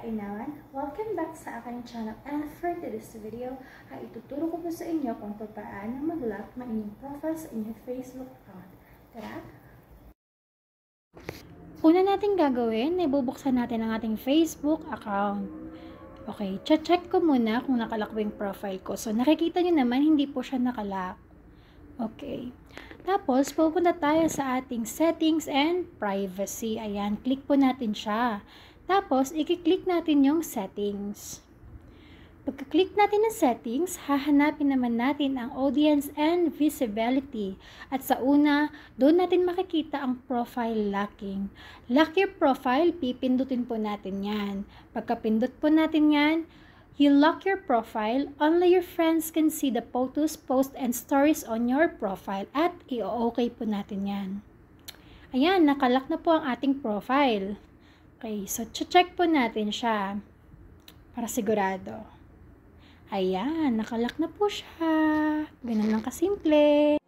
kainawan, welcome back sa aking channel, and for today's video ay ituturo ko po sa inyo kung paano mag-lock ng inyong profile sa inyong Facebook account. Tara! Una natin gagawin ay bubuksan natin ang ating Facebook account. Okay, check ko muna kung nakalock yung profile ko. So nakikita nyo naman hindi po siya nakalock. Okay. Tapos, pupunta tayo sa ating settings and privacy. Ayan, click po natin siya. Tapos, i-click natin yung settings. Pagka-click natin ng settings, hahanapin naman natin ang audience and visibility. At sa una, doon natin makikita ang profile locking. Lock your profile, pipindutin po natin yan. Pagka-pindot po natin yan, you lock your profile, only your friends can see the photos, posts, and stories on your profile at i-okay po natin yan. Ayan, nakalock na po ang ating profile. Okay, so check po natin siya para sigurado. Ayan, nakalock na po siya. Ganun lang kasimple.